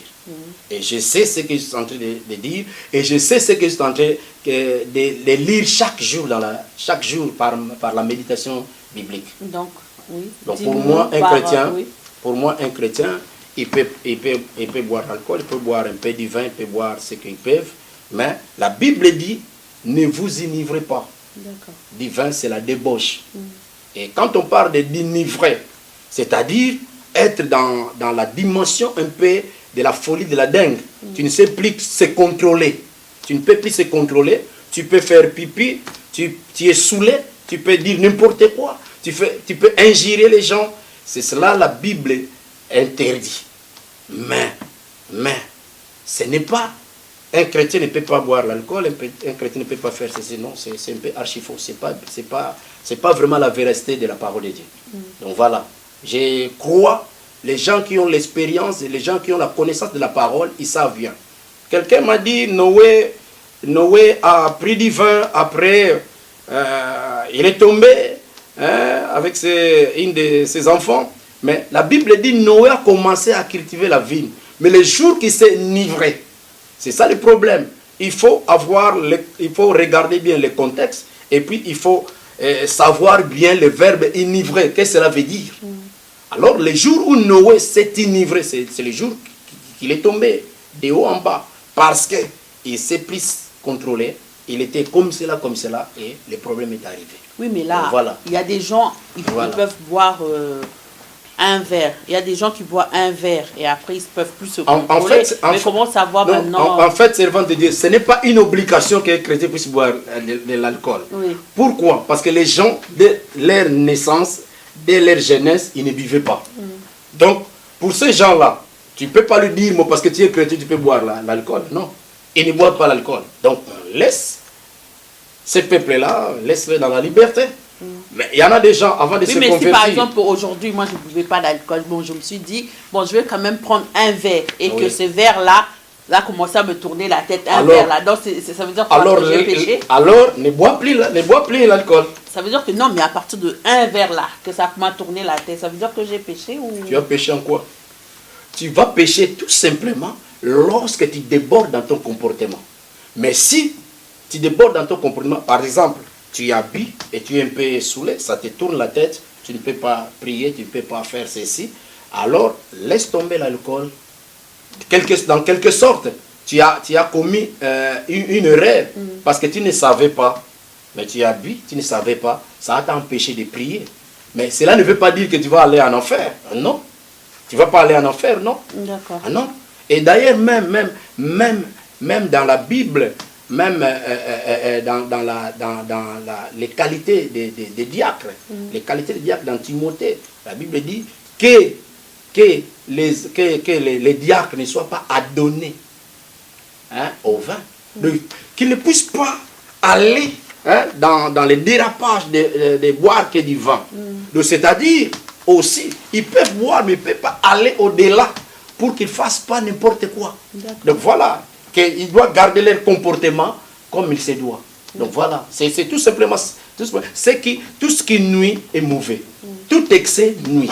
Et je sais ce que je suis en train de dire. Et je sais ce que je suis en train de lire chaque jour, par la méditation biblique. Donc, oui. Donc pour moi, un chrétien, il peut boire l'alcool, il peut boire un peu du vin, il peut boire ce qu'ils peuvent. Mais la Bible dit, ne vous enivrez pas. Du vin, c'est la débauche. Et quand on parle de d'enivrer, c'est-à-dire être dans la dimension un peu de la folie, de la dingue. Tu ne sais plus se contrôler. Tu ne peux plus se contrôler. Tu peux faire pipi, tu es saoulé, tu peux dire n'importe quoi. Tu peux injurer les gens. C'est cela la Bible interdit. Mais, ce n'est pas... Un chrétien ne peut pas boire l'alcool, un chrétien ne peut pas faire ceci. Non, c'est un peu archi faux. C'est pas vraiment la véracité de la parole de Dieu. Donc voilà. Je crois, les gens qui ont l'expérience et les gens qui ont la connaissance de la parole, ils savent bien. Quelqu'un m'a dit, Noé a pris du vin, après, il est tombé avec une de ses enfants. Mais la Bible dit, Noé a commencé à cultiver la vigne. Mais le jour qu'il s'est enivré, c'est ça le problème. Il faut regarder bien le contexte et puis il faut savoir bien le verbe enivrer. Qu'est-ce que cela veut dire? Alors, le jour où Noé s'est enivré, c'est le jour qu'il est tombé de haut en bas. Parce qu'il s'est plus contrôlé. Il était comme cela, et le problème est arrivé. Oui, mais là, donc, voilà. Il y a des gens, ils peuvent boire un verre. Il y a des gens qui boivent un verre et après, ils ne peuvent plus se contrôler. Mais comment savoir maintenant? En fait, servant de Dieu, ce n'est pas une obligation qu'un chrétien puisse boire de l'alcool. Oui. Pourquoi? Parce que les gens, dès leur naissance, dès leur jeunesse, ils ne buvaient pas. Donc, pour ces gens-là, tu ne peux pas lui dire, moi, parce que tu es chrétien, tu peux boire l'alcool. Non. Ils ne boivent pas l'alcool. Donc, laisse ces peuples-là, laisse-les dans la liberté. Mais il y en a des gens, avant de se convertir... mais si par exemple, aujourd'hui, moi, je ne buvais pas d'alcool, bon, je me suis dit, bon, je vais quand même prendre un verre, et que ce verre-là, là, commençait à me tourner la tête, verre là. Donc, ça veut dire que j'ai péché. Alors, ne bois plus l'alcool. Ça veut dire que non, mais à partir de un verre là, que ça m'a tourné la tête, ça veut dire que j'ai péché ou... Tu as péché en quoi? Tu vas pécher tout simplement lorsque tu débordes dans ton comportement. Mais si tu débordes dans ton comportement, par exemple, tu as bu et tu es un peu saoulé, ça te tourne la tête, tu ne peux pas prier, tu ne peux pas faire ceci, alors laisse tomber l'alcool. Dans quelque sorte, tu as commis une erreur parce que tu ne savais pas. Mais tu as bu, tu ne savais pas, ça va t'empêcher de prier. Mais cela ne veut pas dire que tu vas aller en enfer. Non. Tu ne vas pas aller en enfer, non. D'accord. Ah non. Et d'ailleurs, même dans la Bible, même dans les qualités des diacres, les qualités des diacres dans Timothée, la Bible dit que les diacres ne soient pas adonnés au vin. Qu'ils ne puissent pas aller dans les dérapages de boire que du vin. C'est-à-dire aussi, ils peuvent boire, mais ils ne peuvent pas aller au-delà pour qu'ils ne fassent pas n'importe quoi. Donc voilà, qu'ils doivent garder leur comportement comme il se doit. Donc voilà, c'est tout simplement tout ce qui nuit est mauvais. Tout excès nuit.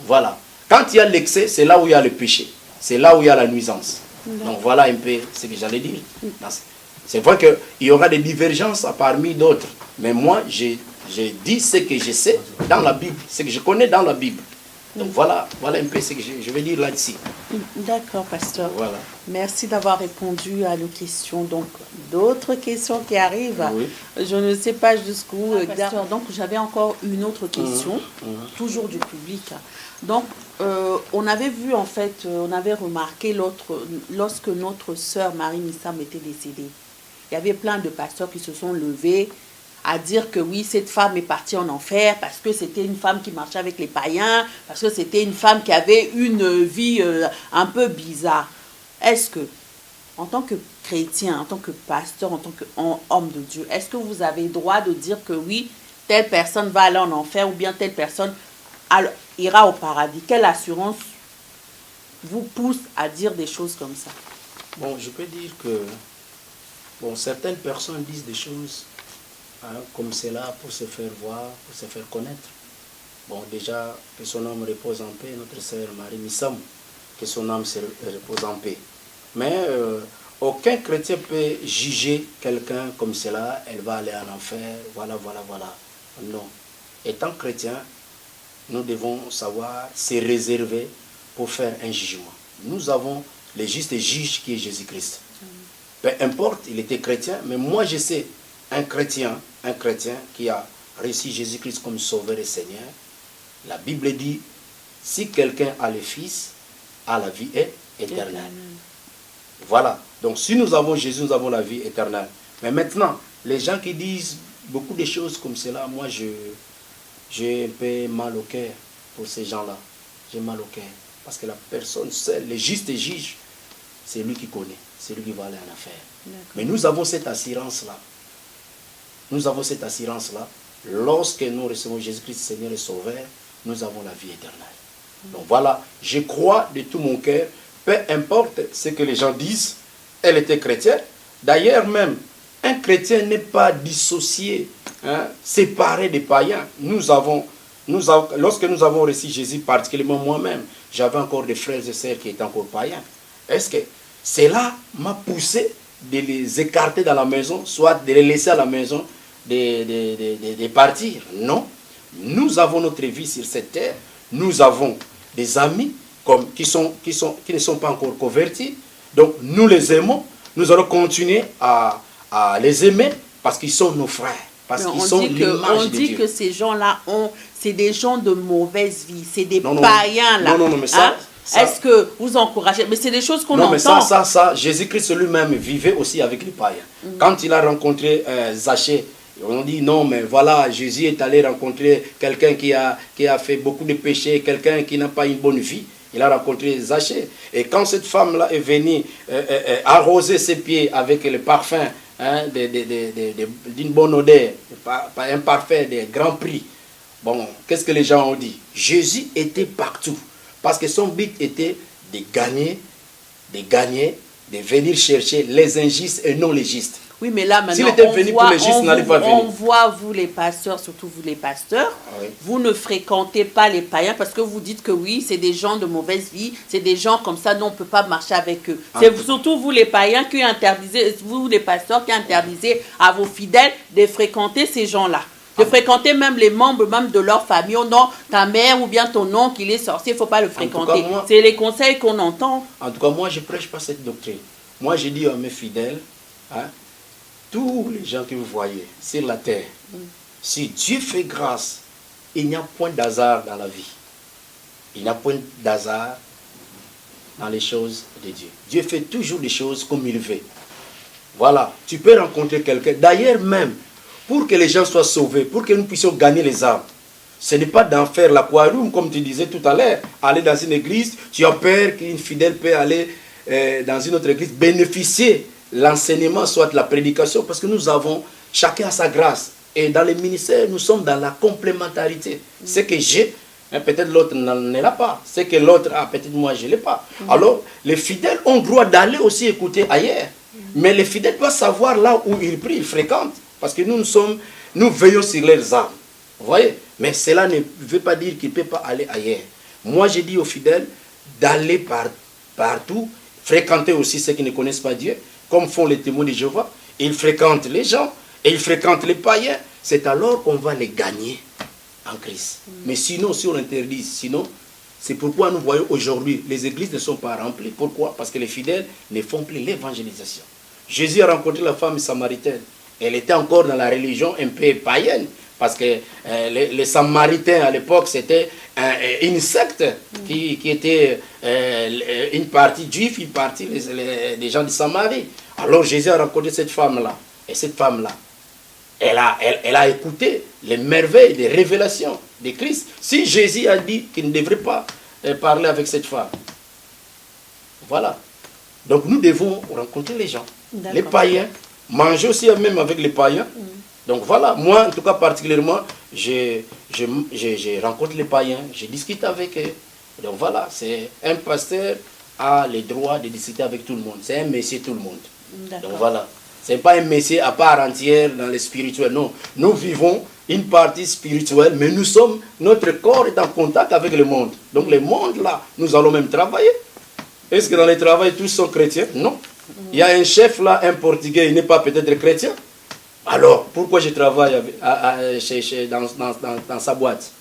Voilà. Quand il y a l'excès, c'est là où il y a le péché. C'est là où il y a la nuisance. Donc voilà un peu ce que j'allais dire. C'est vrai qu'il y aura des divergences parmi d'autres. Mais moi, j'ai dit ce que je sais dans la Bible, ce que je connais dans la Bible. Donc voilà un peu ce que je vais dire là-dessus. D'accord, pasteur. Voilà. Merci d'avoir répondu à nos questions. Donc, d'autres questions qui arrivent. Oui. Je ne sais pas jusqu'où. Pasteur, donc, j'avais encore une autre question, toujours du public. Donc, on avait vu, en fait, on avait remarqué lorsque notre sœur Marie Missam était décédée, il y avait plein de pasteurs qui se sont levés à dire que oui, cette femme est partie en enfer parce que c'était une femme qui marchait avec les païens, parce que c'était une femme qui avait une vie un peu bizarre. Est-ce que, en tant que chrétien, en tant que pasteur, en tant qu'homme de Dieu, est-ce que vous avez le droit de dire que oui, telle personne va aller en enfer ou bien telle personne ira au paradis? Quelle assurance vous pousse à dire des choses comme ça? Bon, je peux dire que bon, certaines personnes disent des choses comme cela pour se faire voir, pour se faire connaître. Bon, déjà, que son âme repose en paix, notre sœur Marie Missam, que son âme se repose en paix. Mais aucun chrétien peut juger quelqu'un comme cela, elle va aller en enfer, voilà. Non. Étant chrétien, nous devons savoir se réserver pour faire un jugement. Nous avons le juste juge qui est Jésus-Christ. Peu importe, il était chrétien, mais moi je sais, un chrétien qui a reçu Jésus-Christ comme sauveur et Seigneur, la Bible dit, si quelqu'un a le Fils, a la vie éternelle. Voilà. Donc si nous avons Jésus, nous avons la vie éternelle. Mais maintenant, les gens qui disent beaucoup de choses comme cela, moi j'ai un peu mal au cœur pour ces gens-là. J'ai mal au cœur. Parce que la personne seule, le juste juge, c'est lui qui connaît. C'est lui qui va aller en affaire. Mais nous avons cette assurance-là. Nous avons cette assurance-là. Lorsque nous recevons Jésus-Christ, Seigneur et Sauveur, nous avons la vie éternelle. Donc voilà, je crois de tout mon cœur, peu importe ce que les gens disent, elle était chrétienne. D'ailleurs même, un chrétien n'est pas dissocié, séparé des païens. Lorsque nous avons reçu Jésus, particulièrement moi-même, j'avais encore des frères et sœurs qui étaient encore païens. Est-ce que cela m'a poussé de les écarter dans la maison, soit de les laisser à la maison, de partir? Non. Nous avons notre vie sur cette terre. Nous avons des amis qui ne sont pas encore convertis. Donc nous les aimons. Nous allons continuer à les aimer parce qu'ils sont nos frères. Parce qu'ils sont l'image de Dieu. On dit que ces gens-là, c'est des gens de mauvaise vie. C'est des païens là. Non, mais ça... Est-ce que vous encouragez? Mais c'est des choses qu'on entend. Non, mais ça, Jésus-Christ lui-même vivait aussi avec les païens. Quand il a rencontré Zachée, on dit non, mais voilà, Jésus est allé rencontrer quelqu'un qui a fait beaucoup de péchés, quelqu'un qui n'a pas une bonne vie. Il a rencontré Zachée. Et quand cette femme-là est venue arroser ses pieds avec le parfum d'une bonne odeur, un parfum de grand prix, bon, qu'est-ce que les gens ont dit? Jésus était partout. Parce que son but était de gagner, de venir chercher les injustes et non les justes. Oui, mais là, maintenant, on voit, vous les pasteurs, surtout vous les pasteurs, vous ne fréquentez pas les païens parce que vous dites que oui, c'est des gens de mauvaise vie, c'est des gens comme ça, nous, on ne peut pas marcher avec eux. C'est surtout vous les païens qui interdisez, vous les pasteurs qui interdisez à vos fidèles de fréquenter ces gens-là. De fréquenter même les membres même de leur famille. Oh non, ta mère ou bien ton oncle, il est sorcier, il ne faut pas le fréquenter. C'est les conseils qu'on entend. En tout cas, moi, je ne prêche pas cette doctrine. Moi, je dis à mes fidèles, tous les gens que vous voyez sur la terre, si Dieu fait grâce, il n'y a point d'hasard dans la vie. Il n'y a point d'hasard dans les choses de Dieu. Dieu fait toujours les choses comme il veut. Voilà, tu peux rencontrer quelqu'un. D'ailleurs même, pour que les gens soient sauvés, pour que nous puissions gagner les âmes, ce n'est pas d'en faire l'aquarium, comme tu disais tout à l'heure. Aller dans une église, tu as peur qu'une fidèle peut aller dans une autre église, bénéficier l'enseignement, soit la prédication, parce que nous avons chacun sa grâce. Et dans les ministères, nous sommes dans la complémentarité. Ce que j'ai, peut-être l'autre ne l'a pas. Ce que l'autre a, peut-être moi je ne l'ai pas. Alors, les fidèles ont droit d'aller aussi écouter ailleurs. Mais les fidèles doivent savoir là où ils prient, ils fréquentent. Parce que nous veillons sur leurs âmes. Vous voyez? Mais cela ne veut pas dire qu'ils ne peuvent pas aller ailleurs. Moi, j'ai dit aux fidèles d'aller partout, fréquenter aussi ceux qui ne connaissent pas Dieu, comme font les témoins de Jéhovah. Ils fréquentent les gens et ils fréquentent les païens. C'est alors qu'on va les gagner en Christ. Mais sinon, si on interdit, c'est pourquoi nous voyons aujourd'hui, les églises ne sont pas remplies. Pourquoi? Parce que les fidèles ne font plus l'évangélisation. Jésus a rencontré la femme samaritaine. Elle était encore dans la religion un peu païenne, parce que les Samaritains à l'époque, c'était une secte qui était une partie juive, une partie des gens de Samarie. Alors Jésus a rencontré cette femme-là, et cette femme-là, elle a écouté les merveilles, les révélations de Christ. Si Jésus a dit qu'il ne devrait pas parler avec cette femme, voilà. Donc nous devons rencontrer les gens, les païens, manger aussi même avec les païens. Donc voilà, moi en tout cas particulièrement, je rencontre les païens, je discute avec eux. Donc voilà, c'est un pasteur a le droit de discuter avec tout le monde. C'est un monsieur tout le monde. D'accord. Donc voilà. Ce n'est pas un monsieur à part entière dans le spirituel. Non. Nous vivons une partie spirituelle, mais notre corps est en contact avec le monde. Donc le monde là, nous allons même travailler. Est-ce que dans le travail, tous sont chrétiens? Non. Il y a un chef là, un Portugais, il n'est pas peut-être chrétien. Alors, pourquoi je travaille dans sa boîte?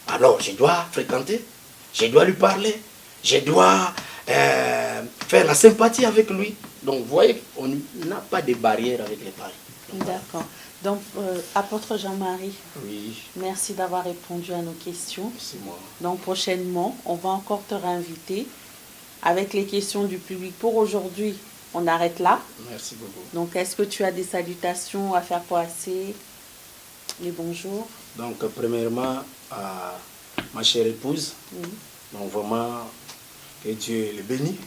Alors, je dois fréquenter, je dois lui parler, je dois faire la sympathie avec lui. Donc, vous voyez, on n'a pas de barrière avec les paris. D'accord. Donc, apôtre Jean-Marie, Oui, merci d'avoir répondu à nos questions. c'est moi. Donc, prochainement, on va encore te réinviter avec les questions du public. Pour aujourd'hui, on arrête là. Merci beaucoup. Donc, est-ce que tu as des salutations à faire passer? Les bonjours. Donc, premièrement, à ma chère épouse, donc vraiment, que Dieu le bénisse.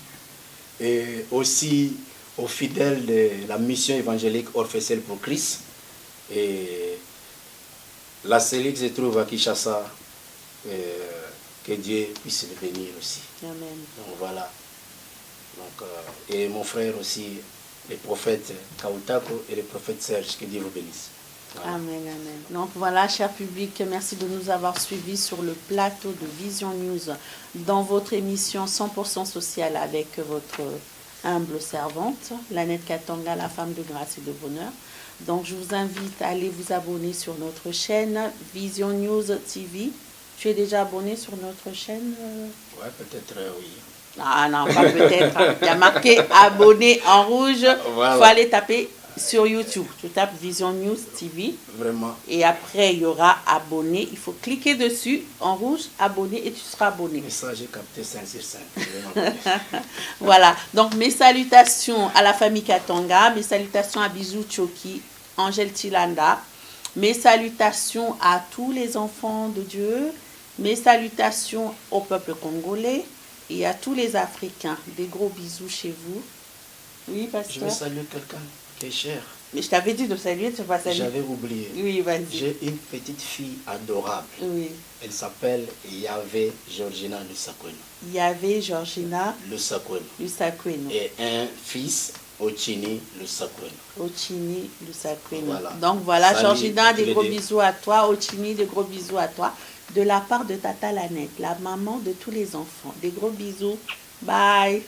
Et aussi aux fidèles de la mission évangélique Orphée pour Christ. Et la cellule qui se trouve à Kinshasa, que Dieu puisse le bénir aussi. Amen. Donc voilà. Donc, et mon frère aussi, le prophète Kautako et le prophète Serge, que Dieu vous bénisse. Voilà. Amen, amen. Donc voilà, cher public, merci de nous avoir suivis sur le plateau de Vision News dans votre émission 100% sociale avec votre humble servante, Lanette Katanga, la femme de grâce et de bonheur. Donc je vous invite à aller vous abonner sur notre chaîne Vision News TV. Tu es déjà abonné sur notre chaîne? Ouais, peut-être oui. Ah non, pas peut-être. Il y a marqué abonné en rouge. Voilà. Il faut aller taper sur YouTube. Tu tapes Vision News TV. Vraiment. Et après, il y aura abonné. Il faut cliquer dessus en rouge, abonné, et tu seras abonné. Et ça, j'ai capté 5 sur 5. Voilà. Donc, mes salutations à la famille Katanga. Mes salutations à Bisou Choki, Angèle Tilanda. Mes salutations à tous les enfants de Dieu. Mes salutations au peuple congolais et à tous les Africains. Des gros bisous chez vous. Oui, Je pasteur. veux saluer quelqu'un qui est cher. Mais je t'avais dit de saluer, tu vas saluer. J'avais oublié. Oui, vas-y. J'ai une petite fille adorable. Oui. Elle s'appelle Yahvé Georgina Lusakweno. Yahvé Georgina Lusakweno. Lusakweno. Et un fils, Ochini Lusakweno. Ochini Lusakweno. Voilà. Donc voilà, Salut, Georgina, tous des les gros deux. bisous à toi. Ochini, des gros bisous à toi. De la part de Tata Lanette, la maman de tous les enfants. Des gros bisous. Bye.